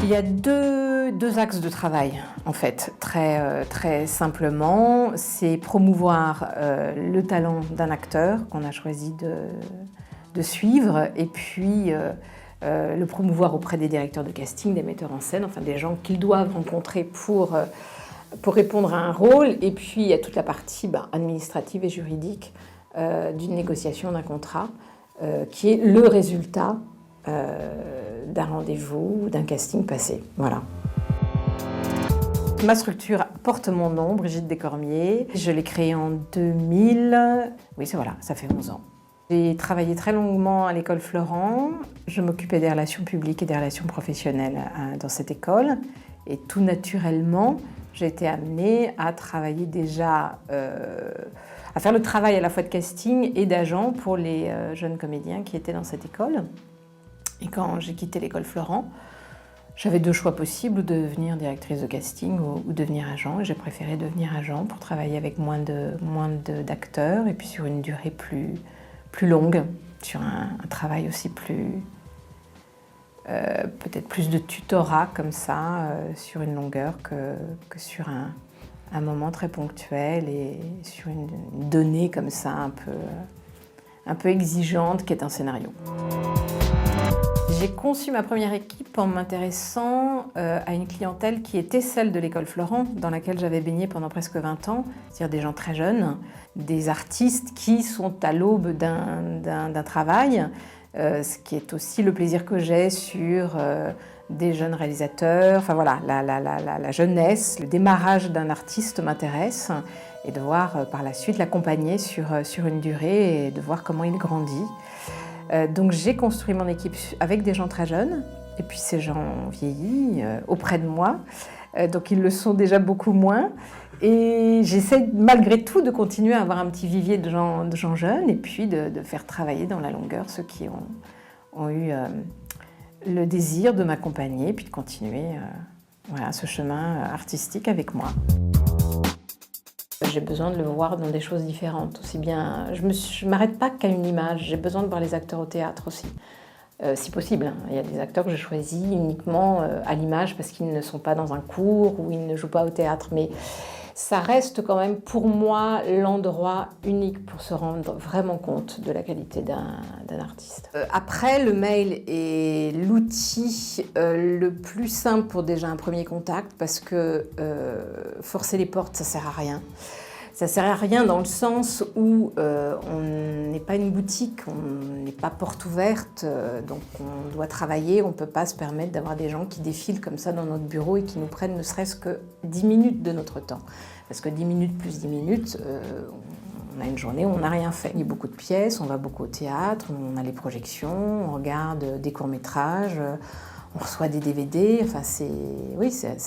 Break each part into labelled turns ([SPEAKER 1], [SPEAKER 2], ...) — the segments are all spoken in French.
[SPEAKER 1] Il y a deux axes de travail, en fait, très simplement. C'est promouvoir le talent d'un acteur qu'on a choisi de suivre, et puis le promouvoir auprès des directeurs de casting, des metteurs en scène, enfin des gens qu'ils doivent rencontrer pour répondre à un rôle. Et puis il y a toute la partie administrative et juridique d'une négociation d'un contrat, qui est le résultat d'un rendez-vous ou d'un casting passé. Voilà. Ma structure porte mon nom, Brigitte Descormier. Je l'ai créée en 2000. Oui, ça fait 11 ans. J'ai travaillé très longuement à l'école Florent. Je m'occupais des relations publiques et des relations professionnelles dans cette école. Et tout naturellement, j'ai été amenée à travailler déjà, à faire le travail à la fois de casting et d'agent pour les jeunes comédiens qui étaient dans cette école. Et quand j'ai quitté l'école Florent, j'avais deux choix possibles, de devenir directrice de casting ou devenir agent. Et j'ai préféré devenir agent pour travailler avec moins d'acteurs et puis sur une durée plus longue, sur un travail aussi peut-être plus de tutorat comme ça, sur une longueur que sur un moment très ponctuel et sur une donnée comme ça un peu exigeante qui est un scénario. J'ai conçu ma première équipe en m'intéressant à une clientèle qui était celle de l'école Florent, dans laquelle j'avais baigné pendant presque 20 ans, c'est-à-dire des gens très jeunes, des artistes qui sont à l'aube d'un travail, ce qui est aussi le plaisir que j'ai sur des jeunes réalisateurs. Enfin voilà, la jeunesse, le démarrage d'un artiste m'intéresse, et de voir par la suite l'accompagner sur une durée et de voir comment il grandit. Donc j'ai construit mon équipe avec des gens très jeunes, et puis ces gens ont vieilli auprès de moi, donc ils le sont déjà beaucoup moins. Et j'essaie malgré tout de continuer à avoir un petit vivier de gens jeunes, et puis de faire travailler dans la longueur ceux qui ont eu le désir de m'accompagner, puis de continuer ce chemin artistique avec moi. J'ai besoin de le voir dans des choses différentes, aussi bien. Je ne m'arrête pas qu'à une image, j'ai besoin de voir les acteurs au théâtre aussi, si possible. Il y a des acteurs que je choisis uniquement à l'image parce qu'ils ne sont pas dans un cours ou ils ne jouent pas au théâtre, mais ça reste quand même pour moi l'endroit unique pour se rendre vraiment compte de la qualité d'un artiste. Après, le mail est l'outil le plus simple pour déjà un premier contact, parce que forcer les portes, ça sert à rien. Ça sert à rien dans le sens où on n'est pas une boutique, on n'est pas porte ouverte, donc on doit travailler, on ne peut pas se permettre d'avoir des gens qui défilent comme ça dans notre bureau et qui nous prennent ne serait-ce que 10 minutes de notre temps. Parce que 10 minutes plus 10 minutes, on a une journée où on n'a rien fait. Il y a beaucoup de pièces, on va beaucoup au théâtre, on a les projections, on regarde des courts-métrages, on reçoit des DVD, enfin c'est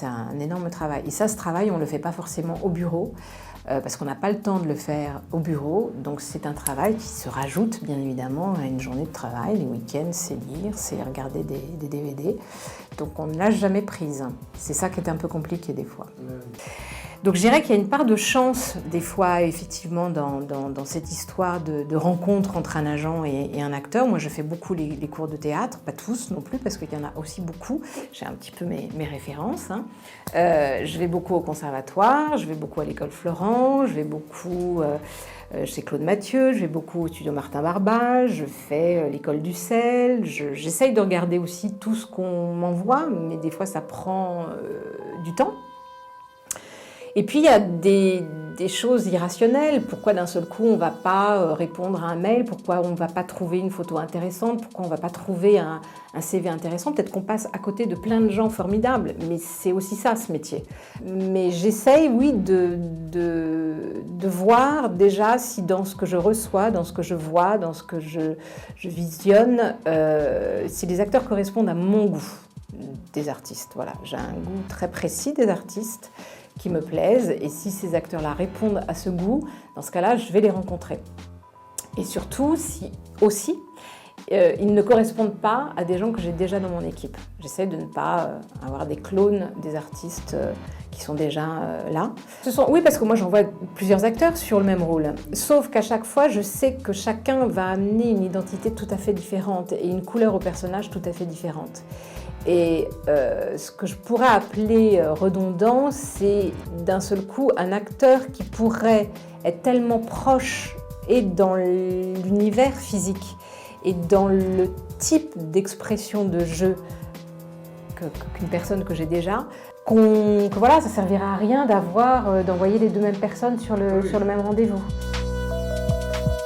[SPEAKER 1] un énorme travail. Et ça, ce travail, on ne le fait pas forcément au bureau, parce qu'on n'a pas le temps de le faire au bureau, donc c'est un travail qui se rajoute bien évidemment à une journée de travail. Les week-ends, c'est lire, c'est regarder des DVD, donc on ne lâche jamais prise. C'est ça qui est un peu compliqué des fois. Donc je dirais qu'il y a une part de chance des fois effectivement dans cette histoire de rencontre entre un agent et un acteur. Moi je fais beaucoup les cours de théâtre, pas tous non plus parce qu'il y en a aussi beaucoup. J'ai un petit peu mes références. Je vais beaucoup au conservatoire, je vais beaucoup à l'école Florent, je vais beaucoup chez Claude Mathieu, je vais beaucoup au studio Martin Barba, je fais l'école du sel. J'essaye de regarder aussi tout ce qu'on m'envoie, mais des fois ça prend du temps. Et puis il y a des choses irrationnelles. Pourquoi d'un seul coup on ne va pas répondre à un mail? Pourquoi on ne va pas trouver une photo intéressante? Pourquoi on ne va pas trouver un CV intéressant? Peut-être qu'on passe à côté de plein de gens formidables, mais c'est aussi ça ce métier. Mais j'essaye, oui, de voir déjà si dans ce que je reçois, dans ce que je vois, dans ce que je visionne, si les acteurs correspondent à mon goût des artistes. Voilà, j'ai un goût très précis des artistes qui me plaisent, et si ces acteurs-là répondent à ce goût, dans ce cas-là, je vais les rencontrer. Et surtout, si aussi, ils ne correspondent pas à des gens que j'ai déjà dans mon équipe. J'essaie de ne pas avoir des clones des artistes qui sont déjà là. Oui, parce que moi j'envoie plusieurs acteurs sur le même rôle. Sauf qu'à chaque fois, je sais que chacun va amener une identité tout à fait différente et une couleur au personnage tout à fait différente. Et ce que je pourrais appeler redondant, c'est d'un seul coup un acteur qui pourrait être tellement proche et dans l'univers physique et dans le type d'expression de jeu qu'une personne que j'ai déjà, que voilà, ça ne servira à rien d'envoyer les deux mêmes personnes sur le même rendez-vous.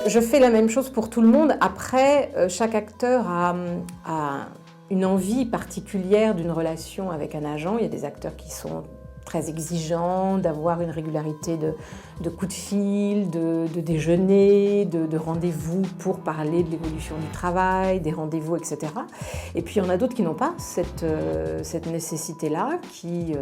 [SPEAKER 1] Je fais la même chose pour tout le monde. Après, chaque acteur a une envie particulière d'une relation avec un agent. Il y a des acteurs qui sont très exigeants, d'avoir une régularité de coups de fil, de déjeuner, de rendez-vous pour parler de l'évolution du travail, des rendez-vous, etc. Et puis il y en a d'autres qui n'ont pas cette nécessité-là, qui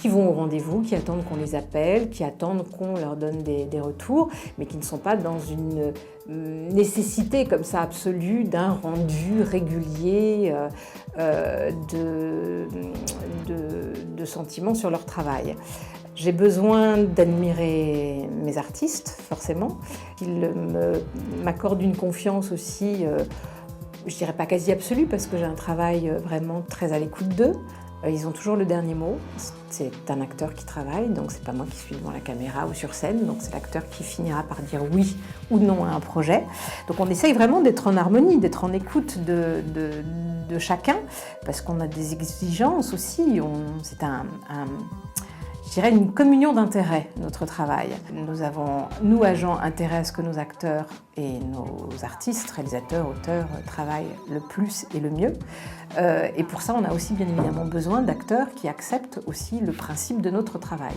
[SPEAKER 1] vont au rendez-vous, qui attendent qu'on les appelle, qui attendent qu'on leur donne des retours, mais qui ne sont pas dans une nécessité comme ça absolue d'un rendu régulier de sentiments sur leur travail. J'ai besoin d'admirer mes artistes, forcément. Ils m'accordent une confiance aussi, je dirais pas quasi absolue, parce que j'ai un travail vraiment très à l'écoute d'eux. Ils ont toujours le dernier mot. C'est un acteur qui travaille, donc c'est pas moi qui suis devant la caméra ou sur scène, donc c'est l'acteur qui finira par dire oui ou non à un projet. Donc on essaye vraiment d'être en harmonie, d'être en écoute de chacun, parce qu'on a des exigences aussi. C'est je dirais une communion d'intérêts, notre travail. Nous, agents, intérêt à ce que nos acteurs et nos artistes, réalisateurs, auteurs, travaillent le plus et le mieux. Et pour ça, on a aussi bien évidemment besoin d'acteurs qui acceptent aussi le principe de notre travail.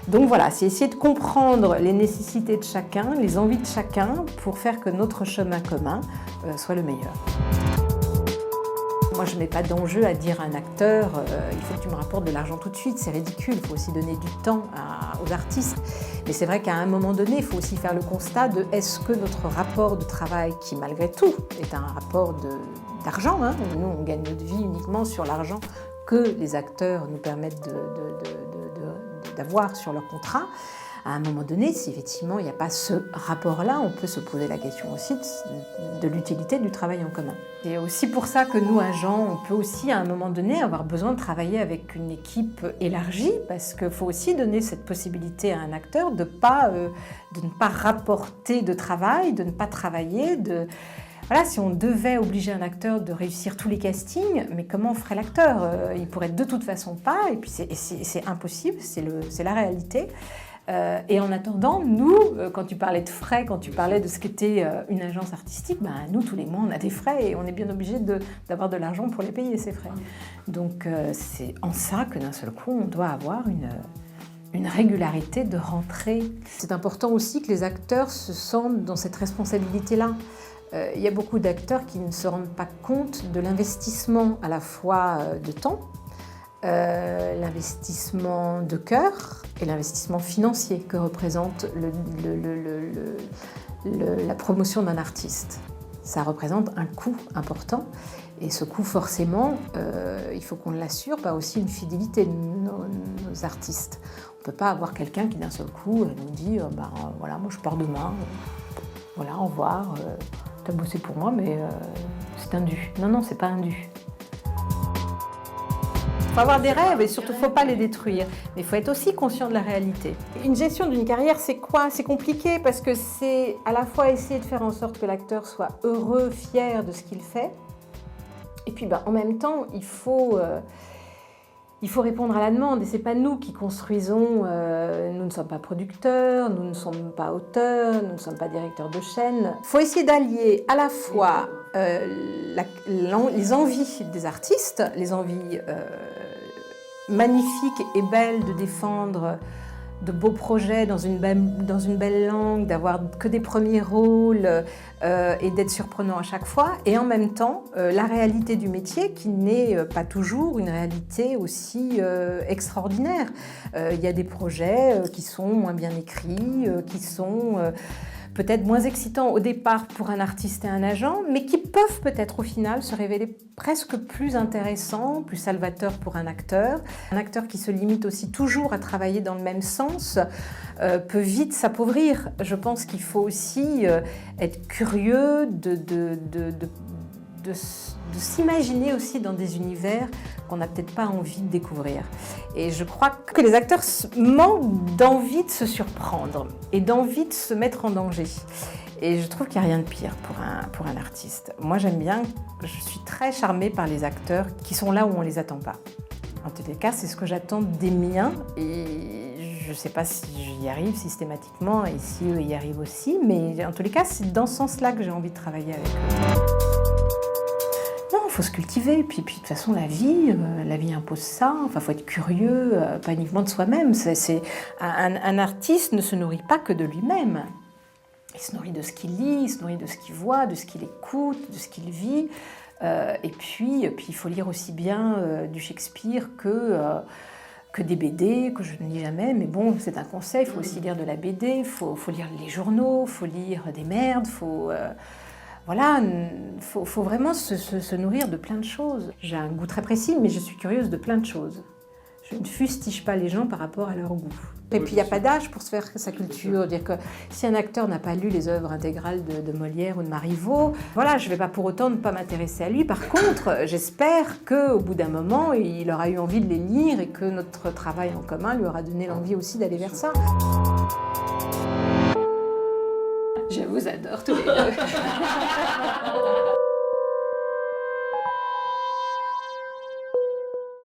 [SPEAKER 1] Donc voilà, c'est essayer de comprendre les nécessités de chacun, les envies de chacun, pour faire que notre chemin commun soit le meilleur. Moi, je ne mets pas d'enjeu à dire à un acteur il faut que tu me rapportes de l'argent tout de suite, c'est ridicule, il faut aussi donner du temps aux artistes. Mais c'est vrai qu'à un moment donné, il faut aussi faire le constat de est-ce que notre rapport de travail, qui malgré tout est un rapport d'argent, hein, nous on gagne notre vie uniquement sur l'argent que les acteurs nous permettent d'avoir sur leur contrat, à un moment donné, si effectivement il n'y a pas ce rapport-là, on peut se poser la question aussi de l'utilité du travail en commun. C'est aussi pour ça que nous, agents, on peut aussi à un moment donné avoir besoin de travailler avec une équipe élargie, parce qu'il faut aussi donner cette possibilité à un acteur de ne pas rapporter de travail, de ne pas travailler, Voilà, si on devait obliger un acteur de réussir tous les castings, mais comment ferait l'acteur ? Il pourrait de toute façon pas, et puis c'est impossible, c'est la réalité. Et en attendant, nous, quand tu parlais de frais, quand tu parlais de ce qu'était une agence artistique, nous, tous les mois, on a des frais et on est bien obligé d'avoir de l'argent pour les payer, ces frais. Donc, c'est en ça que d'un seul coup, on doit avoir une régularité de rentrée. C'est important aussi que les acteurs se sentent dans cette responsabilité-là. Il y a beaucoup d'acteurs qui ne se rendent pas compte de l'investissement à la fois de temps, l'investissement de cœur et l'investissement financier que représente la promotion d'un artiste. Ça représente un coût important et ce coût forcément, il faut qu'on l'assure par aussi une fidélité de nos artistes. On ne peut pas avoir quelqu'un qui d'un seul coup nous dit voilà, moi je pars demain, voilà, au revoir, t'as bossé pour moi mais c'est un dû. Non, c'est pas un dû. Il faut avoir des rêves et surtout, il ne faut pas les détruire. Mais il faut être aussi conscient de la réalité. Une gestion d'une carrière, c'est quoi ? C'est compliqué parce que c'est à la fois essayer de faire en sorte que l'acteur soit heureux, fier de ce qu'il fait. Et puis en même temps, il faut répondre à la demande. Et ce n'est pas nous qui construisons. Nous ne sommes pas producteurs, nous ne sommes pas auteurs, nous ne sommes pas directeurs de chaîne. Il faut essayer d'allier à la fois les envies des artistes, les envies magnifiques et belles de défendre de beaux projets dans une belle langue, d'avoir que des premiers rôles et d'être surprenant à chaque fois, et en même temps la réalité du métier qui n'est pas toujours une réalité aussi extraordinaire. Il y a des projets qui sont moins bien écrits, qui sont peut-être moins excitants au départ pour un artiste et un agent, mais qui peuvent peut-être au final se révéler presque plus intéressants, plus salvateurs pour un acteur. Un acteur qui se limite aussi toujours à travailler dans le même sens peut vite s'appauvrir. Je pense qu'il faut aussi être curieux de s'imaginer aussi dans des univers qu'on n'a peut-être pas envie de découvrir. Et je crois que les acteurs manquent d'envie de se surprendre et d'envie de se mettre en danger. Et je trouve qu'il n'y a rien de pire pour un artiste. Moi, j'aime bien, je suis très charmée par les acteurs qui sont là où on ne les attend pas. En tous les cas, c'est ce que j'attends des miens. Et je ne sais pas si j'y arrive systématiquement et si eux y arrivent aussi, mais en tous les cas, c'est dans ce sens-là que j'ai envie de travailler avec eux. Non, il faut se cultiver, puis de toute façon la vie impose ça, enfin faut être curieux, pas uniquement de soi-même. Un artiste ne se nourrit pas que de lui-même, il se nourrit de ce qu'il lit, il se nourrit de ce qu'il voit, de ce qu'il écoute, de ce qu'il vit, et puis il faut lire aussi bien du Shakespeare que des BD, que je ne lis jamais, mais bon, c'est un conseil, il faut aussi lire de la BD, il faut lire les journaux, il faut lire des merdes, voilà, faut vraiment se nourrir de plein de choses. J'ai un goût très précis, mais je suis curieuse de plein de choses. Je ne fustige pas les gens par rapport à leur goût. Et puis il n'y a pas d'âge pour se faire sa culture. Dire que si un acteur n'a pas lu les œuvres intégrales de Molière ou de Marivaux, voilà, je ne vais pas pour autant ne pas m'intéresser à lui. Par contre, j'espère qu'au bout d'un moment, il aura eu envie de les lire et que notre travail en commun lui aura donné l'envie aussi d'aller vers ça. Je vous adore tous les deux.